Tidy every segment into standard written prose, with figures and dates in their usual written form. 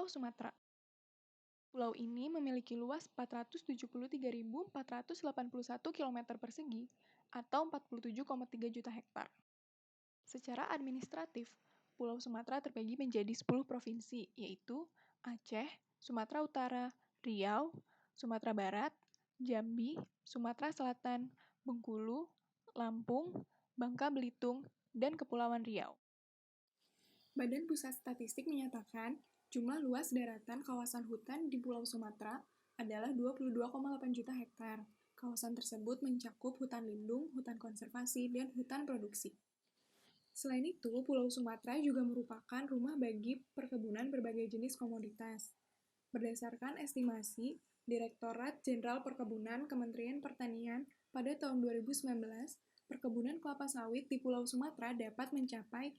Sumatera. Pulau ini memiliki luas 473.481 km persegi atau 47,3 juta hektar. Secara administratif, Pulau Sumatera terbagi menjadi 10 provinsi, yaitu Aceh, Sumatera Utara, Riau, Sumatera Barat, Jambi, Sumatera Selatan, Bengkulu, Lampung, Bangka Belitung, dan Kepulauan Riau. Badan Pusat Statistik menyatakan, jumlah luas daratan kawasan hutan di Pulau Sumatera adalah 22,8 juta hektar. Kawasan tersebut mencakup hutan lindung, hutan konservasi, dan hutan produksi. Selain itu, Pulau Sumatera juga merupakan rumah bagi perkebunan berbagai jenis komoditas. Berdasarkan estimasi Direktorat Jenderal Perkebunan Kementerian Pertanian pada tahun 2019, perkebunan kelapa sawit di Pulau Sumatera dapat mencapai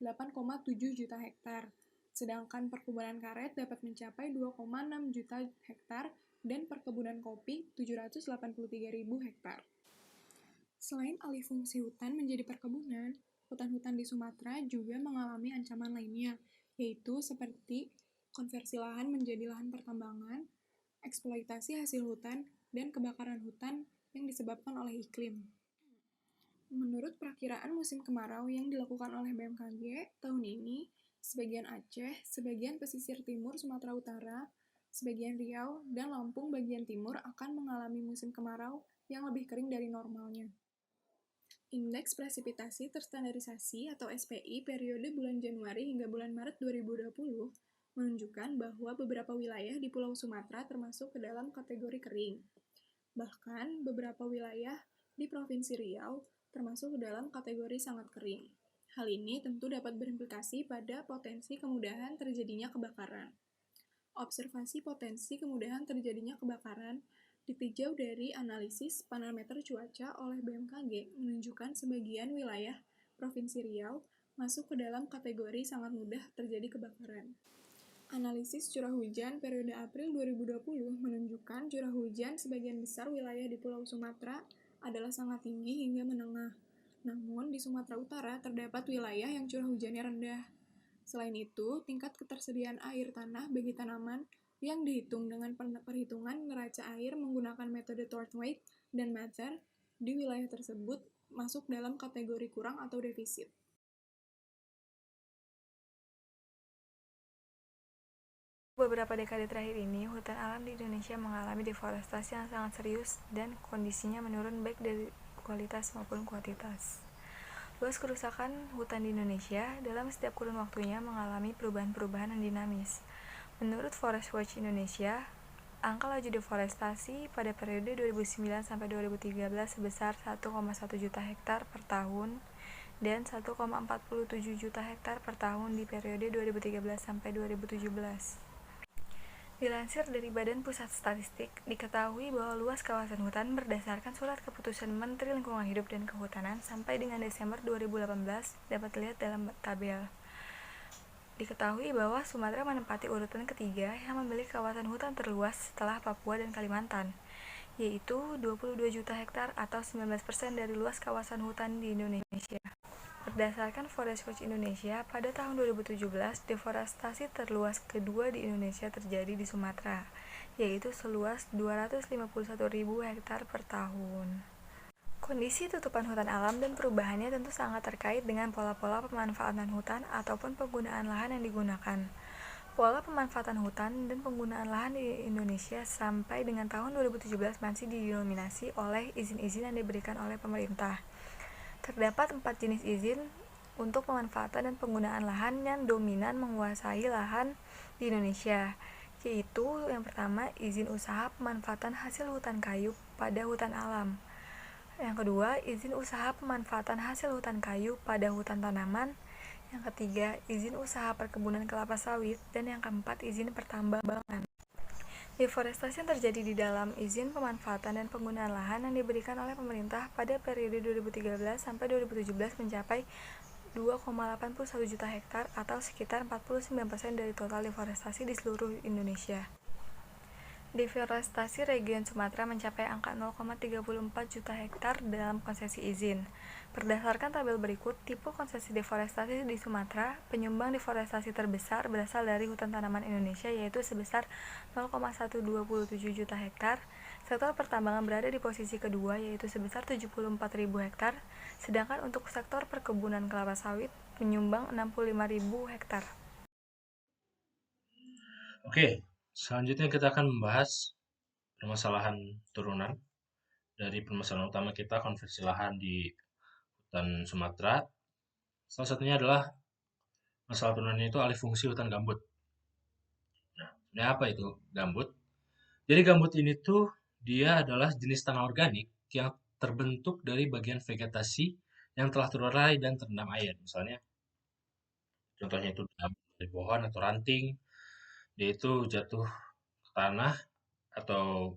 8,7 juta hektar, sedangkan perkebunan karet dapat mencapai 2,6 juta hektar dan perkebunan kopi 783.000 hektar. Selain alih fungsi hutan menjadi perkebunan, hutan-hutan di Sumatera juga mengalami ancaman lainnya, yaitu seperti konversi lahan menjadi lahan pertambangan, eksploitasi hasil hutan, dan kebakaran hutan yang disebabkan oleh iklim. Menurut perakiraan musim kemarau yang dilakukan oleh BMKG tahun ini, sebagian Aceh, sebagian pesisir timur Sumatera Utara, sebagian Riau, dan Lampung bagian timur akan mengalami musim kemarau yang lebih kering dari normalnya. Indeks Presipitasi Terstandarisasi atau SPI periode bulan Januari hingga bulan Maret 2020 menunjukkan bahwa beberapa wilayah di Pulau Sumatera termasuk ke dalam kategori kering. Bahkan, beberapa wilayah di Provinsi Riau termasuk dalam kategori sangat kering. Hal ini tentu dapat berimplikasi pada potensi kemudahan terjadinya kebakaran. Observasi potensi kemudahan terjadinya kebakaran ditinjau dari analisis parameter cuaca oleh BMKG menunjukkan sebagian wilayah Provinsi Riau masuk ke dalam kategori sangat mudah terjadi kebakaran. Analisis curah hujan periode April 2020 menunjukkan curah hujan sebagian besar wilayah di Pulau Sumatera adalah sangat tinggi hingga menengah. Namun, di Sumatera Utara terdapat wilayah yang curah hujannya rendah. Selain itu, tingkat ketersediaan air tanah bagi tanaman yang dihitung dengan perhitungan neraca air menggunakan metode Thornthwaite dan Mather di wilayah tersebut masuk dalam kategori kurang atau defisit. Beberapa dekade terakhir ini, hutan alam di Indonesia mengalami deforestasi yang sangat serius dan kondisinya menurun baik dari kualitas maupun kuantitas. Luas kerusakan hutan di Indonesia dalam setiap kurun waktunya mengalami perubahan-perubahan yang dinamis. Menurut Forest Watch Indonesia, angka laju deforestasi pada periode 2009 sampai 2013 sebesar 1,1 juta hektar per tahun dan 1,47 juta hektar per tahun di periode 2013 sampai 2017. Dilansir dari Badan Pusat Statistik, diketahui bahwa luas kawasan hutan berdasarkan Surat Keputusan Menteri Lingkungan Hidup dan Kehutanan sampai dengan Desember 2018 dapat dilihat dalam tabel. Diketahui bahwa Sumatera menempati urutan ketiga yang memiliki kawasan hutan terluas setelah Papua dan Kalimantan, yaitu 22 juta hektar atau 19% dari luas kawasan hutan di Indonesia. Berdasarkan Forest Watch Indonesia, pada tahun 2017, deforestasi terluas kedua di Indonesia terjadi di Sumatera, yaitu seluas 251.000 hektar per tahun. Kondisi tutupan hutan alam dan perubahannya tentu sangat terkait dengan pola-pola pemanfaatan hutan ataupun penggunaan lahan yang digunakan. Pola pemanfaatan hutan dan penggunaan lahan di Indonesia sampai dengan tahun 2017 masih didominasi oleh izin-izin yang diberikan oleh pemerintah. Terdapat 4 jenis izin untuk pemanfaatan dan penggunaan lahan yang dominan menguasai lahan di Indonesia, yaitu yang pertama, izin usaha pemanfaatan hasil hutan kayu pada hutan alam. Yang kedua, izin usaha pemanfaatan hasil hutan kayu pada hutan tanaman. Yang ketiga, izin usaha perkebunan kelapa sawit. Dan yang keempat, izin pertambangan. Deforestasi yang terjadi di dalam izin pemanfaatan dan penggunaan lahan yang diberikan oleh pemerintah pada periode 2013 sampai 2017 mencapai 2,81 juta hektar atau sekitar 49% dari total deforestasi di seluruh Indonesia. Deforestasi region Sumatera mencapai angka 0,34 juta hektar dalam konsesi izin. Berdasarkan tabel berikut, tipe konsesi deforestasi di Sumatera, penyumbang deforestasi terbesar berasal dari hutan tanaman Indonesia yaitu sebesar 0,127 juta hektar. Sektor pertambangan berada di posisi kedua yaitu sebesar 74.000 hektar, sedangkan untuk sektor perkebunan kelapa sawit menyumbang 65.000 hektar. Oke, selanjutnya kita akan membahas permasalahan turunan dari permasalahan utama kita konversi lahan di hutan Sumatera. Salah satunya adalah masalah turunannya itu alih fungsi hutan gambut. Nah, ini apa itu gambut? Jadi gambut ini tuh dia adalah jenis tanah organik yang terbentuk dari bagian vegetasi yang telah terurai dan terendam air. Misalnya, contohnya itu dari pohon atau ranting, dia itu jatuh ke tanah atau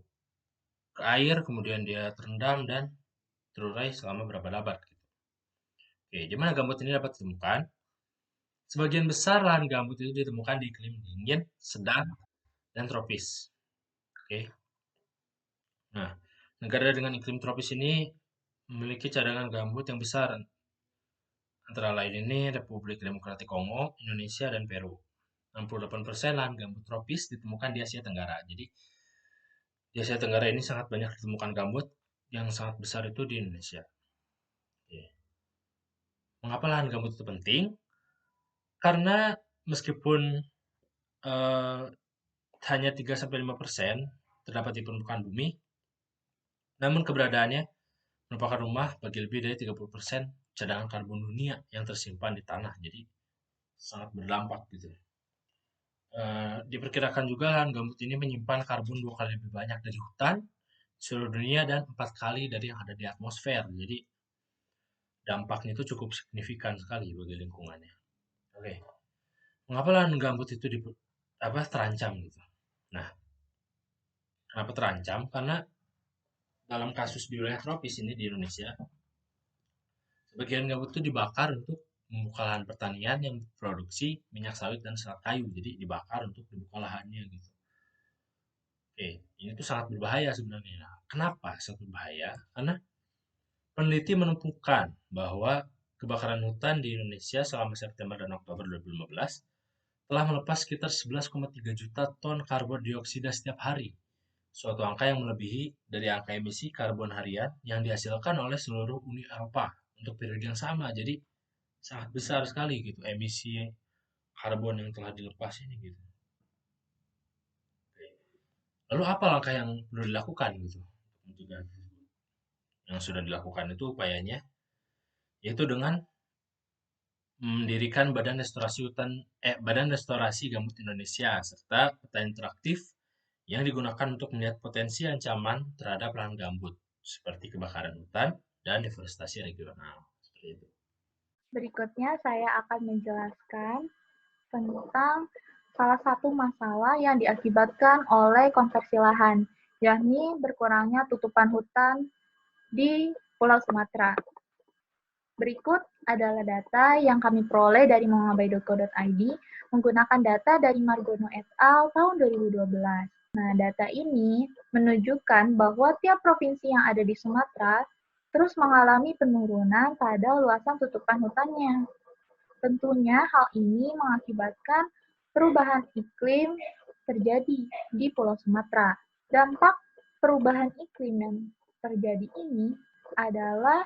ke air, kemudian dia terendam dan terurai selama beberapa abad. Gitu. Oke, gimana gambut ini dapat ditemukan? Sebagian besar lahan gambut itu ditemukan di iklim dingin, sedang, dan tropis. Oke. Nah, negara dengan iklim tropis ini memiliki cadangan gambut yang besar. Antara lain ini Republik Demokratik Kongo, Indonesia, dan Peru. 68% lahan gambut tropis ditemukan di Asia Tenggara. Jadi, di Asia Tenggara ini sangat banyak ditemukan gambut yang sangat besar itu di Indonesia. Oke. Mengapa lahan gambut itu penting? Karena meskipun eh, hanya 3-5% terdapat di permukaan bumi, namun keberadaannya merupakan rumah bagi lebih dari 30% cadangan karbon dunia yang tersimpan di tanah. Jadi sangat berdampak gitu. Diperkirakan juga lahan gambut ini menyimpan karbon 2 kali lebih banyak dari hutan seluruh dunia dan 4 kali dari yang ada di atmosfer. Jadi dampaknya itu cukup signifikan sekali bagi lingkungannya. Oke, mengapa lahan gambut itu terancam gitu? Nah, kenapa terancam? Karena dalam kasus di wilayah tropis ini di Indonesia, sebagian gambut itu dibakar untuk membuka lahan pertanian yang produksi minyak sawit dan serat kayu. Jadi dibakar untuk dibuka lahannya gitu. Oke, ini tuh sangat berbahaya sebenarnya. Nah, kenapa sangat berbahaya? Karena peneliti menemukan bahwa kebakaran hutan di Indonesia selama September dan Oktober 2015 telah melepas sekitar 11,3 juta ton karbon dioksida setiap hari. Suatu angka yang melebihi dari angka emisi karbon harian yang dihasilkan oleh seluruh Uni Eropa untuk periode yang sama. Jadi sangat besar sekali gitu emisi karbon yang telah dilepas ini gitu. Lalu apa langkah yang perlu dilakukan gitu untuk mencegah tersebut? Yang sudah dilakukan itu upayanya yaitu dengan mendirikan Badan Restorasi Gambut Indonesia serta peta interaktif yang digunakan untuk melihat potensi ancaman terhadap lahan gambut seperti kebakaran hutan dan deforestasi regional. Seperti itu. Berikutnya saya akan menjelaskan tentang salah satu masalah yang diakibatkan oleh konversi lahan, yakni berkurangnya tutupan hutan di Pulau Sumatera. Berikut adalah data yang kami peroleh dari mongabai.co.id menggunakan data dari Margono et al. Tahun 2012. Nah, data ini menunjukkan bahwa tiap provinsi yang ada di Sumatera terus mengalami penurunan pada luasan tutupan hutannya. Tentunya hal ini mengakibatkan perubahan iklim terjadi di Pulau Sumatera. Dampak perubahan iklim yang terjadi ini adalah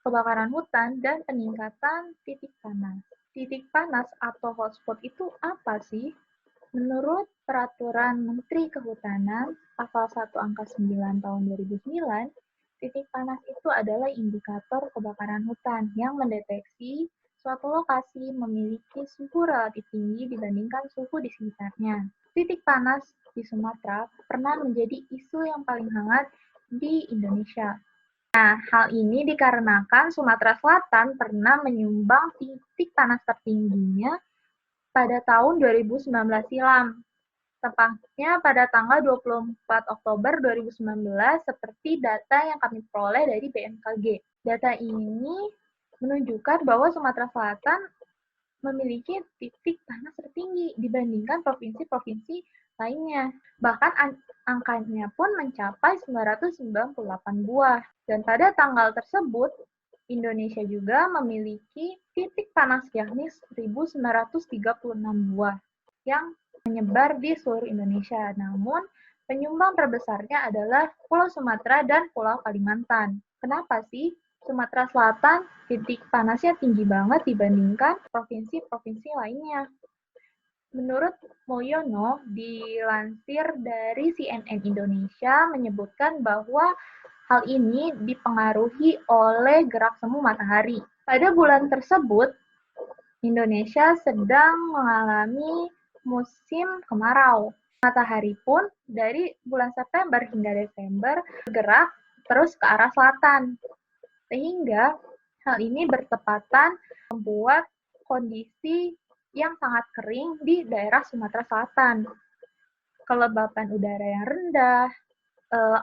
kebakaran hutan dan peningkatan titik panas. Titik panas atau hotspot itu apa sih? Menurut Peraturan Menteri Kehutanan Pasal 1 Angka 9 Tahun 2009, titik panas itu adalah indikator kebakaran hutan yang mendeteksi suatu lokasi memiliki suhu relatif tinggi dibandingkan suhu di sekitarnya. Titik panas di Sumatera pernah menjadi isu yang paling hangat di Indonesia. Nah, hal ini dikarenakan Sumatera Selatan pernah menyumbang titik panas tertingginya pada tahun 2019 silam, tepatnya pada tanggal 24 Oktober 2019 seperti data yang kami peroleh dari BMKG. Data ini menunjukkan bahwa Sumatera Selatan memiliki titik panas tertinggi dibandingkan provinsi-provinsi lainnya. Bahkan angkanya pun mencapai 998 buah. Dan pada tanggal tersebut, Indonesia juga memiliki titik panas yakni 1936 buah yang menyebar di seluruh Indonesia. Namun, penyumbang terbesarnya adalah Pulau Sumatera dan Pulau Kalimantan. Kenapa sih Sumatera Selatan titik panasnya tinggi banget dibandingkan provinsi-provinsi lainnya? Menurut Mulyono, dilansir dari CNN Indonesia menyebutkan bahwa hal ini dipengaruhi oleh gerak semu matahari. Pada bulan tersebut, Indonesia sedang mengalami musim kemarau. Matahari pun dari bulan September hingga Desember bergerak terus ke arah selatan. Sehingga hal ini bertepatan membuat kondisi yang sangat kering di daerah Sumatera Selatan. Kelembapan udara yang rendah,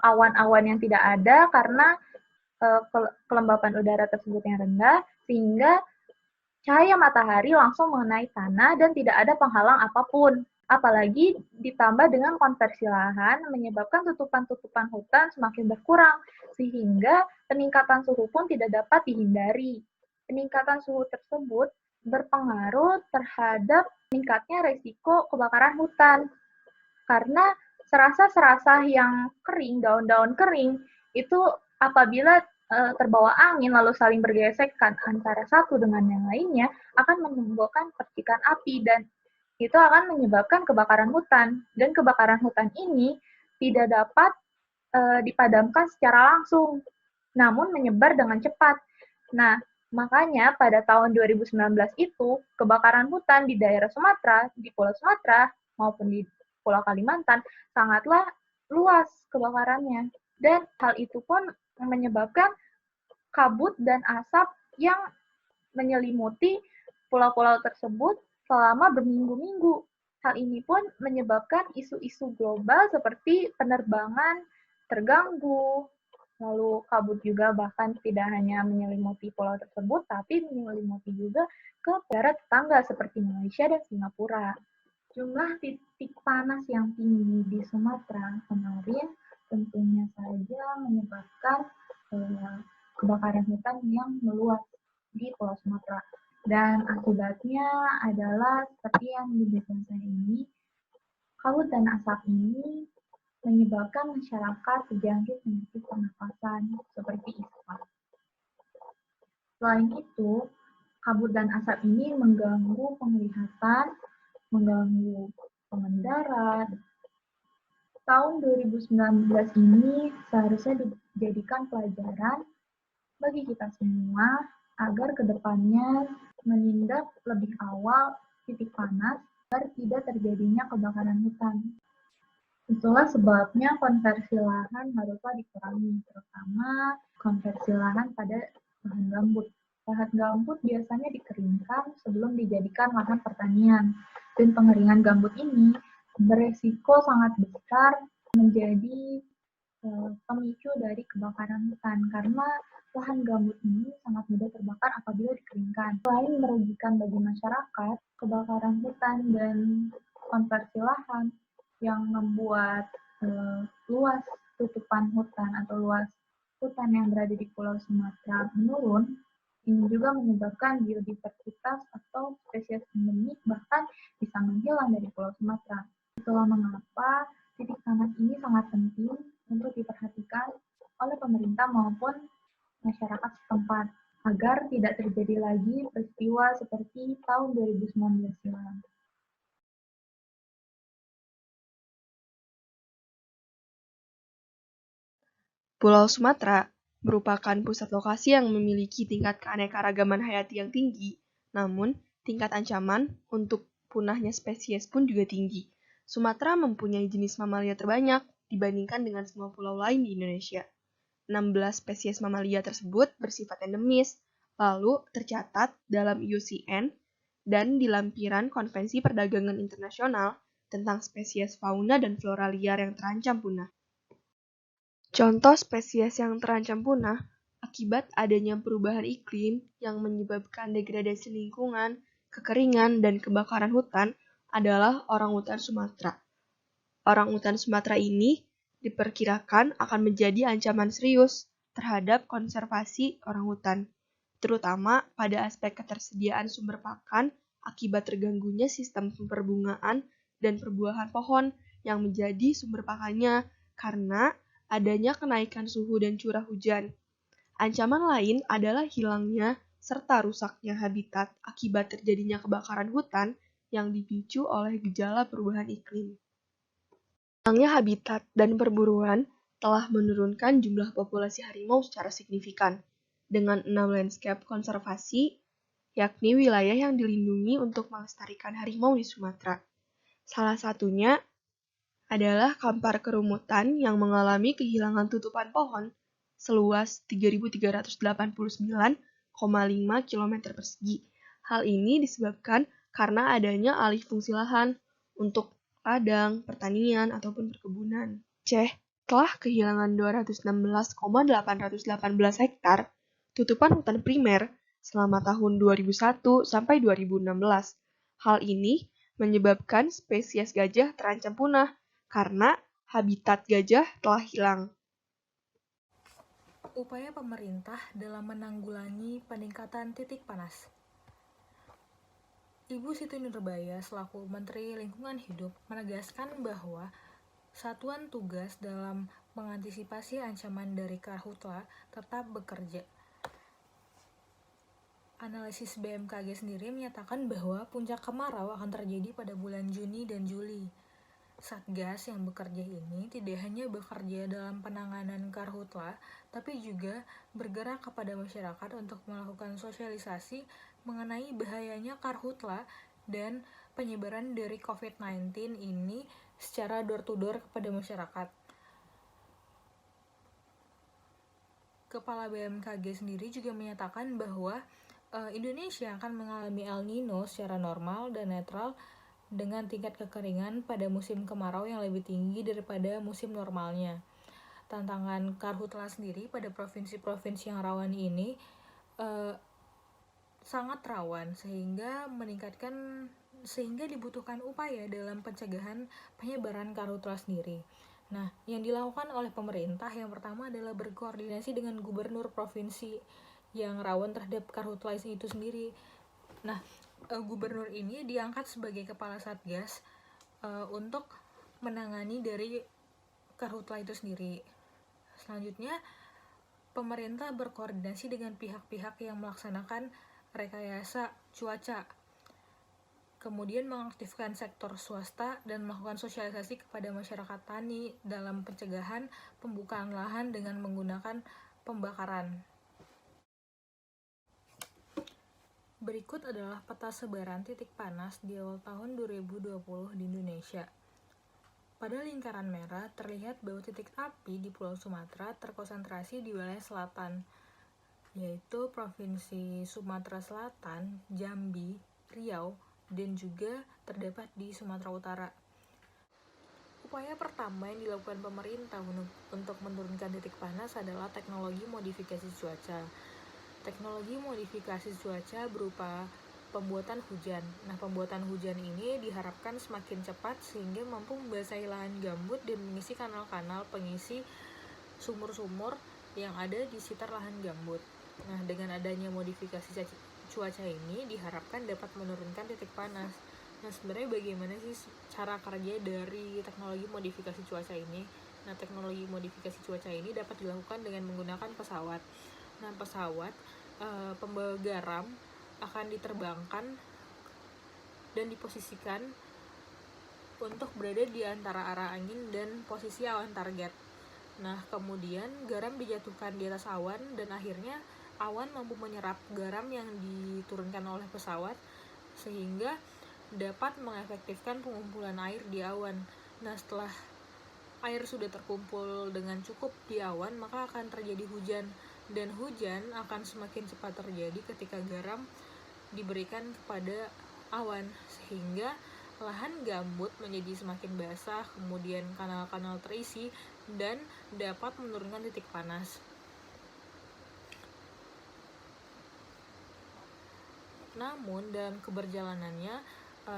awan-awan yang tidak ada karena kelembapan udara tersebut yang rendah, sehingga cahaya matahari langsung mengenai tanah dan tidak ada penghalang apapun. Apalagi ditambah dengan konversi lahan menyebabkan tutupan-tutupan hutan semakin berkurang, sehingga peningkatan suhu pun tidak dapat dihindari. Peningkatan suhu tersebut berpengaruh terhadap meningkatnya resiko kebakaran hutan. Karena serasa-serasa yang kering, daun-daun kering, itu apabila terbawa angin lalu saling bergesekan antara satu dengan yang lainnya akan menimbulkan percikan api dan itu akan menyebabkan kebakaran hutan. Dan kebakaran hutan ini tidak dapat dipadamkan secara langsung, namun menyebar dengan cepat. Nah, makanya pada tahun 2019 itu, kebakaran hutan di daerah Sumatera, di Pulau Sumatera, maupun di Pulau Kalimantan, sangatlah luas kebakarannya. Dan hal itu pun menyebabkan kabut dan asap yang menyelimuti pulau-pulau tersebut selama berminggu-minggu. Hal ini pun menyebabkan isu-isu global seperti penerbangan terganggu, lalu kabut juga bahkan tidak hanya menyelimuti pulau tersebut, tapi menyelimuti juga ke negara tetangga seperti Malaysia dan Singapura. Jumlah titik panas yang tinggi di Sumatera kemarin tentunya saja menyebabkan kebakaran hutan yang meluas di Pulau Sumatera. Dan akibatnya adalah seperti yang di belakang saya ini, kabut dan asap ini menyebabkan masyarakat terjangkit penyakit pernapasan seperti ispa. Selain itu, kabut dan asap ini mengganggu penglihatan, mengganggu pengendara. Tahun 2019 ini seharusnya dijadikan pelajaran bagi kita semua agar kedepannya menindak lebih awal titik panas agar tidak terjadinya kebakaran hutan. Itulah sebabnya konversi lahan haruslah dikurangi, terutama konversi lahan pada lahan gambut. Lahan gambut biasanya dikeringkan sebelum dijadikan lahan pertanian. Dan pengeringan gambut ini beresiko sangat besar menjadi pemicu dari kebakaran hutan karena lahan gambut ini sangat mudah terbakar apabila dikeringkan. Selain merugikan bagi masyarakat, kebakaran hutan dan konversi lahan yang membuat luas tutupan hutan atau luas hutan yang berada di Pulau Sumatera menurun, ini juga menyebabkan biodiversitas atau spesies endemik bahkan bisa menghilang dari Pulau Sumatera. Itulah mengapa titik panas ini sangat penting untuk diperhatikan oleh pemerintah maupun masyarakat setempat agar tidak terjadi lagi peristiwa seperti tahun 2019 silam. Pulau Sumatera merupakan pusat lokasi yang memiliki tingkat keanekaragaman hayati yang tinggi, namun tingkat ancaman untuk punahnya spesies pun juga tinggi. Sumatera mempunyai jenis mamalia terbanyak dibandingkan dengan semua pulau lain di Indonesia. 16 spesies mamalia tersebut bersifat endemis, lalu tercatat dalam IUCN dan di lampiran Konvensi Perdagangan Internasional tentang spesies fauna dan flora liar yang terancam punah. Contoh spesies yang terancam punah akibat adanya perubahan iklim yang menyebabkan degradasi lingkungan, kekeringan, dan kebakaran hutan adalah orangutan Sumatera. Orangutan Sumatera ini diperkirakan akan menjadi ancaman serius terhadap konservasi orangutan, terutama pada aspek ketersediaan sumber pakan akibat terganggunya sistem perbungaan dan perbuahan pohon yang menjadi sumber pakannya karena adanya kenaikan suhu dan curah hujan. Ancaman lain adalah hilangnya serta rusaknya habitat akibat terjadinya kebakaran hutan yang dipicu oleh gejala perubahan iklim. Hilangnya habitat dan perburuan telah menurunkan jumlah populasi harimau secara signifikan, dengan 6 landscape konservasi, yakni wilayah yang dilindungi untuk melestarikan harimau di Sumatera. Salah satunya adalah Kampar Kerumutan yang mengalami kehilangan tutupan pohon seluas 3.389,5 km persegi. Hal ini disebabkan karena adanya alih fungsi lahan untuk ladang, pertanian, ataupun perkebunan. Aceh telah kehilangan 216,818 hektar tutupan hutan primer selama tahun 2001 sampai 2016. Hal ini menyebabkan spesies gajah terancam punah karena habitat gajah telah hilang. Upaya pemerintah dalam menanggulangi peningkatan titik panas. Ibu Siti Nurbaya selaku Menteri Lingkungan Hidup menegaskan bahwa satuan tugas dalam mengantisipasi ancaman dari karhutla tetap bekerja. Analisis BMKG sendiri menyatakan bahwa puncak kemarau akan terjadi pada bulan Juni dan Juli. Satgas yang bekerja ini tidak hanya bekerja dalam penanganan karhutla, tapi juga bergerak kepada masyarakat untuk melakukan sosialisasi mengenai bahayanya karhutla dan penyebaran dari COVID-19 ini secara door-to-door kepada masyarakat. Kepala BMKG sendiri juga menyatakan bahwa Indonesia akan mengalami El Nino secara normal dan netral dengan tingkat kekeringan pada musim kemarau yang lebih tinggi daripada musim normalnya. Tantangan karhutla sendiri pada provinsi-provinsi yang rawan ini sangat rawan sehingga dibutuhkan upaya dalam pencegahan penyebaran karhutla sendiri. Nah, yang dilakukan oleh pemerintah yang pertama adalah berkoordinasi dengan gubernur provinsi yang rawan terhadap karhutla itu sendiri. Nah, gubernur ini diangkat sebagai kepala satgas untuk menangani dari karhutla itu sendiri. Selanjutnya, pemerintah berkoordinasi dengan pihak-pihak yang melaksanakan rekayasa cuaca, kemudian mengaktifkan sektor swasta dan melakukan sosialisasi kepada masyarakat tani dalam pencegahan pembukaan lahan dengan menggunakan pembakaran. Berikut adalah peta sebaran titik panas di awal tahun 2020 di Indonesia. Pada lingkaran merah terlihat bahwa titik api di Pulau Sumatera terkonsentrasi di wilayah selatan, yaitu Provinsi Sumatera Selatan, Jambi, Riau, dan juga terdapat di Sumatera Utara. Upaya pertama yang dilakukan pemerintah untuk menurunkan titik panas adalah teknologi modifikasi cuaca. Teknologi modifikasi cuaca berupa pembuatan hujan. Nah, pembuatan hujan ini diharapkan semakin cepat sehingga mampu membasahi lahan gambut dan mengisi kanal-kanal pengisi sumur-sumur yang ada di sekitar lahan gambut. Nah, dengan adanya modifikasi cuaca ini diharapkan dapat menurunkan titik panas. Nah, sebenarnya bagaimana sih cara kerja dari teknologi modifikasi cuaca ini? Nah, teknologi modifikasi cuaca ini dapat dilakukan dengan menggunakan pesawat. Nah, pesawat pembawa garam akan diterbangkan dan diposisikan untuk berada di antara arah angin dan posisi awan target. Nah, kemudian garam dijatuhkan di atas awan dan akhirnya awan mampu menyerap garam yang diturunkan oleh pesawat sehingga dapat mengefektifkan pengumpulan air di awan. Nah, setelah air sudah terkumpul dengan cukup di awan, maka akan terjadi hujan, dan hujan akan semakin cepat terjadi ketika garam diberikan kepada awan sehingga lahan gambut menjadi semakin basah, kemudian kanal-kanal terisi dan dapat menurunkan titik panas. Namun dalam keberjalanannya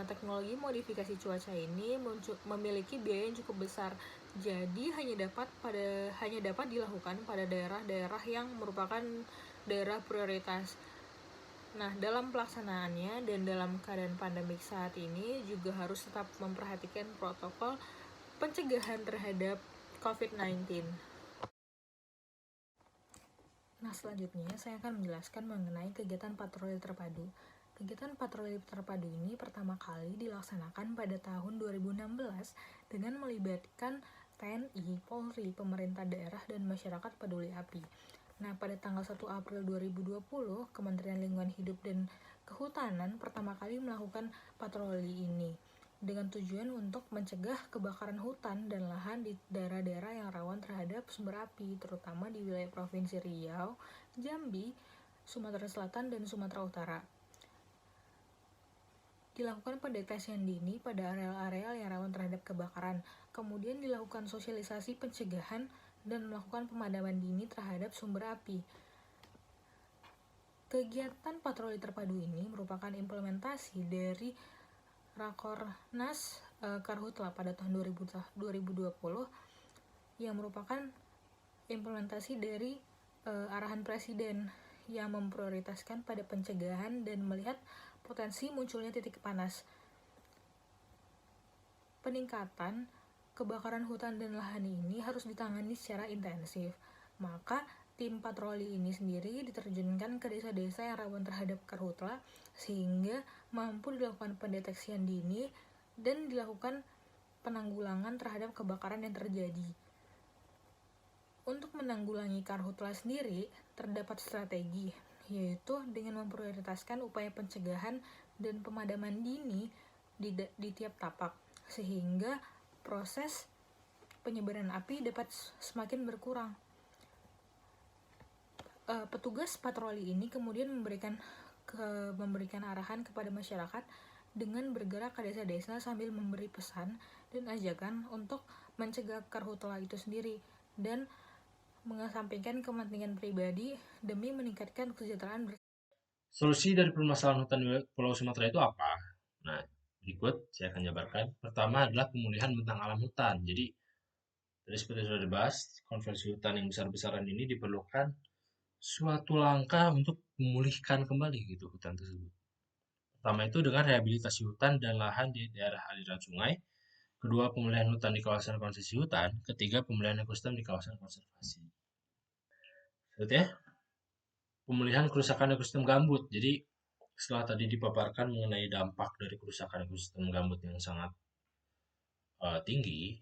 teknologi modifikasi cuaca ini memiliki biaya yang cukup besar. Jadi hanya dapat dilakukan pada daerah-daerah yang merupakan daerah prioritas. Nah, dalam pelaksanaannya dan dalam keadaan pandemik saat ini juga harus tetap memperhatikan protokol pencegahan terhadap COVID-19. Nah, selanjutnya saya akan menjelaskan mengenai kegiatan patroli terpadu. Kegiatan patroli terpadu ini pertama kali dilaksanakan pada tahun 2016 dengan melibatkan TNI, Polri, pemerintah daerah, dan masyarakat peduli api. Nah, pada tanggal 1 April 2020, Kementerian Lingkungan Hidup dan Kehutanan pertama kali melakukan patroli ini dengan tujuan untuk mencegah kebakaran hutan dan lahan di daerah-daerah yang rawan terhadap sumber api, terutama di wilayah Provinsi Riau, Jambi, Sumatera Selatan, dan Sumatera Utara. Dilakukan pendeteksian dini pada areal-areal yang rawan terhadap kebakaran, kemudian dilakukan sosialisasi pencegahan dan melakukan pemadaman dini terhadap sumber api. Kegiatan patroli terpadu ini merupakan implementasi dari Rakornas Karhutla pada tahun 2020 yang merupakan implementasi dari arahan Presiden yang memprioritaskan pada pencegahan dan melihat potensi munculnya titik panas. Peningkatan kebakaran hutan dan lahan ini harus ditangani secara intensif. Maka tim patroli ini sendiri diterjunkan ke desa-desa yang rawan terhadap karhutla sehingga mampu dilakukan pendeteksian dini dan dilakukan penanggulangan terhadap kebakaran yang terjadi. Untuk menanggulangi karhutla sendiri terdapat strategi, yaitu dengan memprioritaskan upaya pencegahan dan pemadaman dini di tiap tapak, sehingga proses penyebaran api dapat semakin berkurang. Petugas patroli ini kemudian memberikan arahan kepada masyarakat dengan bergerak ke desa-desa sambil memberi pesan dan ajakan untuk mencegah karhutla itu sendiri dan mengesampingkan kepentingan pribadi demi meningkatkan kesejahteraan bersama. Solusi dari permasalahan hutan Pulau Sumatera itu apa? Nah, berikut saya akan jabarkan. Pertama adalah pemulihan bentang alam hutan. Jadi, tadi seperti sudah dibahas, konversi hutan yang besar-besaran ini diperlukan suatu langkah untuk memulihkan kembali gitu hutan tersebut. Pertama itu dengan rehabilitasi hutan dan lahan di daerah aliran sungai. Kedua, pemulihan hutan di kawasan konsesi hutan. Ketiga, pemulihan ekosistem di kawasan konservasi. Selanjutnya, pemulihan kerusakan ekosistem gambut. Jadi, setelah tadi dipaparkan mengenai dampak dari kerusakan ekosistem gambut yang sangat tinggi,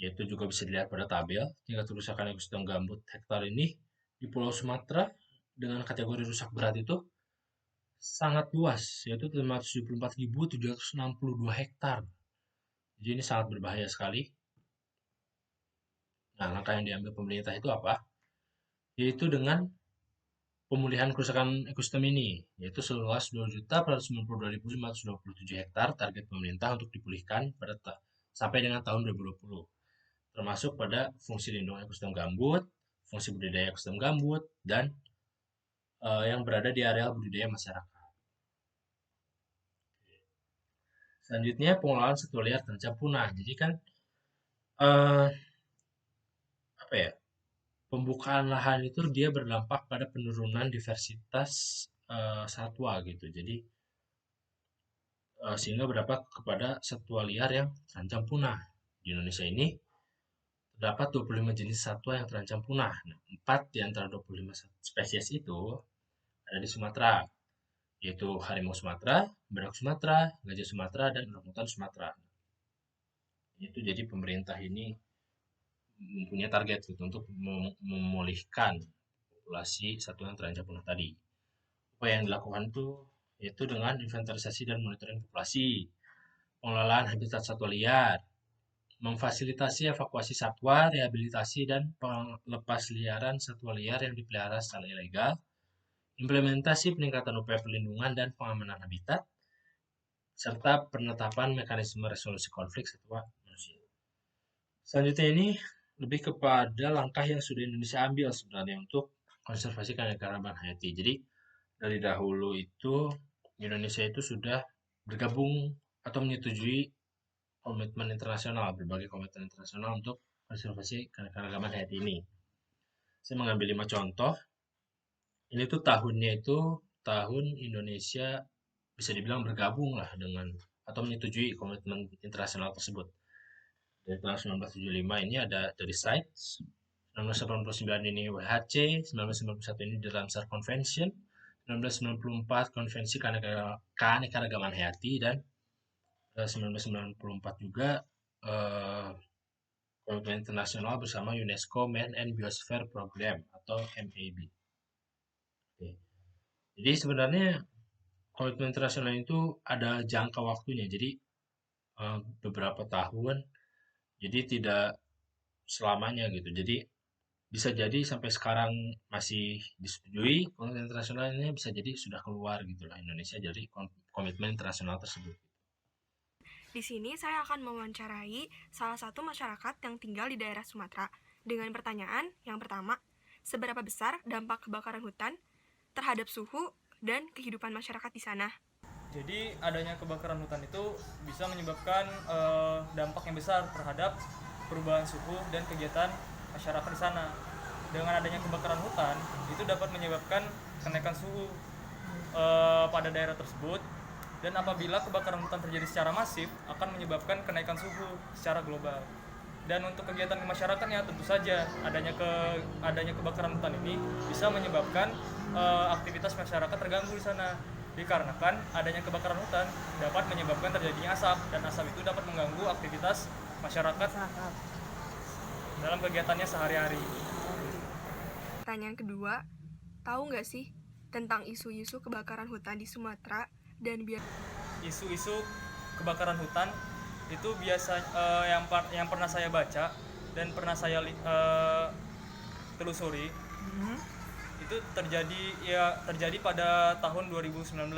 yaitu juga bisa dilihat pada tabel, tingkat kerusakan ekosistem gambut hektar ini di Pulau Sumatera dengan kategori rusak berat itu sangat luas, yaitu 574.762 hektar. Jadi ini sangat berbahaya sekali. Nah, langkah yang diambil pemerintah itu apa? Yaitu dengan pemulihan kerusakan ekosistem ini, yaitu seluas 2.492.527 hektar target pemerintah untuk dipulihkan sampai dengan tahun 2020, termasuk pada fungsi lindung ekosistem gambut, fungsi budidaya ekosistem gambut, dan yang berada di areal budidaya masyarakat. Selanjutnya, pengelolaan satwa liar terancam punah. Jadi kan pembukaan lahan itu dia berdampak pada penurunan diversitas satwa gitu. Jadi sehingga berdampak kepada satwa liar yang terancam punah. Di Indonesia ini terdapat 25 jenis satwa yang terancam punah. Nah, 4 di antara 25 spesies itu ada di Sumatera, yaitu harimau Sumatera, badak Sumatera, gajah Sumatera, dan orangutan Sumatera. Itu jadi pemerintah ini mempunyai target gitu, untuk memulihkan populasi satwa yang terancam punah tadi. Apa yang dilakukan itu yaitu dengan inventarisasi dan monitoring populasi, pengelolaan habitat satwa liar, memfasilitasi evakuasi satwa, rehabilitasi dan pelepas liaran satwa liar yang dipelihara secara ilegal, implementasi peningkatan upaya perlindungan dan pengamanan habitat, serta penetapan mekanisme resolusi konflik satwa manusia. Selanjutnya ini lebih kepada langkah yang sudah Indonesia ambil sebenarnya untuk konservasi keanekaragaman hayati. Jadi dari dahulu itu Indonesia itu sudah bergabung atau menyetujui berbagai komitmen internasional untuk konservasi keanekaragaman hayati ini. Saya mengambil 5 contoh. Ini tuh tahunnya itu tahun Indonesia bisa dibilang bergabung lah dengan atau menyetujui komitmen internasional tersebut. Dari tahun 1975 ini ada dari CITES, 1989 ini WHC, 1991 ini The Ramsar Convention, 1994 Konvensi Keanekaragaman Hayati, dan 1994 juga komitmen internasional bersama UNESCO Man and Biosphere Program atau MAB. Oke. Jadi sebenarnya komitmen internasional itu ada jangka waktunya, jadi beberapa tahun, jadi tidak selamanya gitu. Jadi bisa jadi sampai sekarang masih disetujui komitmen internasional ini, bisa jadi sudah keluar gitu lah Indonesia dari komitmen internasional tersebut. Di sini saya akan mewawancarai salah satu masyarakat yang tinggal di daerah Sumatera dengan pertanyaan yang pertama, seberapa besar dampak kebakaran hutan terhadap suhu dan kehidupan masyarakat di sana? Jadi adanya kebakaran hutan itu bisa menyebabkan dampak yang besar terhadap perubahan suhu dan kegiatan masyarakat di sana. Dengan adanya kebakaran hutan itu dapat menyebabkan kenaikan suhu pada daerah tersebut, dan apabila kebakaran hutan terjadi secara masif akan menyebabkan kenaikan suhu secara global. Dan untuk kegiatan masyarakatnya tentu saja adanya kebakaran hutan ini bisa menyebabkan aktivitas masyarakat terganggu di sana. Dikarenakan adanya kebakaran hutan dapat menyebabkan terjadinya asap, dan asap itu dapat mengganggu aktivitas masyarakat dalam kegiatannya sehari-hari. Pertanyaan kedua, tahu nggak sih tentang isu-isu kebakaran hutan di Sumatera dan biar Isu-isu kebakaran hutan itu biasa yang pernah saya baca dan pernah saya telusuri, itu terjadi pada tahun 2019,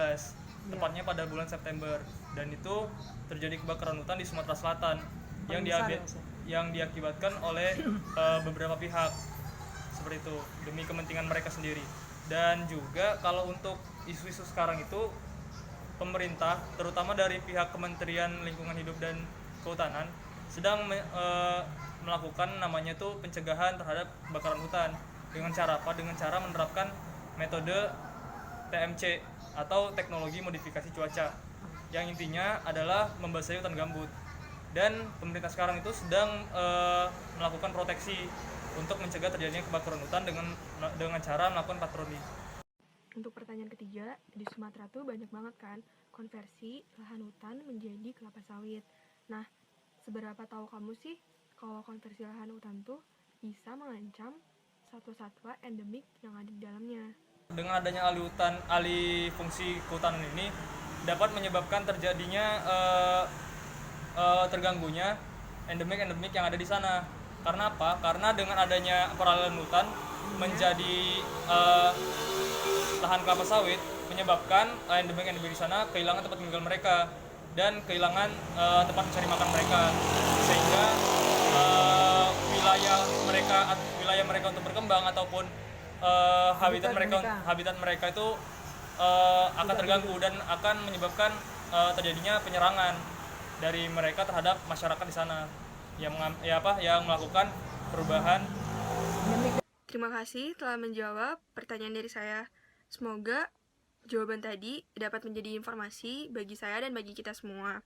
tepatnya pada bulan September, dan itu terjadi kebakaran hutan di Sumatera Selatan yang diakibatkan oleh beberapa pihak seperti itu demi kepentingan mereka sendiri. Dan juga kalau untuk isu-isu sekarang itu pemerintah, terutama dari pihak Kementerian Lingkungan Hidup dan Kehutanan, sedang melakukan namanya itu pencegahan terhadap kebakaran hutan. Dengan cara apa? Dengan cara menerapkan metode TMC atau teknologi modifikasi cuaca, yang intinya adalah membasahi hutan gambut. Dan pemerintah sekarang itu sedang melakukan proteksi untuk mencegah terjadinya kebakaran hutan dengan cara melakukan patroli. Untuk pertanyaan ketiga, di Sumatera tuh banyak banget kan konversi lahan hutan menjadi kelapa sawit. Nah, seberapa tahu kamu sih kalau konversi lahan hutan tuh bisa mengancam satwa-satwa endemik yang ada di dalamnya? Dengan adanya alih fungsi kehutanan ini dapat menyebabkan terjadinya terganggunya endemik yang ada di sana. Karena apa? Karena dengan adanya peralihan hutan menjadi lahan kelapa sawit menyebabkan endemik di sana kehilangan tempat tinggal mereka dan kehilangan tempat mencari makan mereka, sehingga wilayah mereka untuk berkembang ataupun habitat mereka itu akan terganggu dan akan menyebabkan terjadinya penyerangan dari mereka terhadap masyarakat di sana yang melakukan perubahan. Terima kasih telah menjawab pertanyaan dari saya. Semoga jawaban tadi dapat menjadi informasi bagi saya dan bagi kita semua.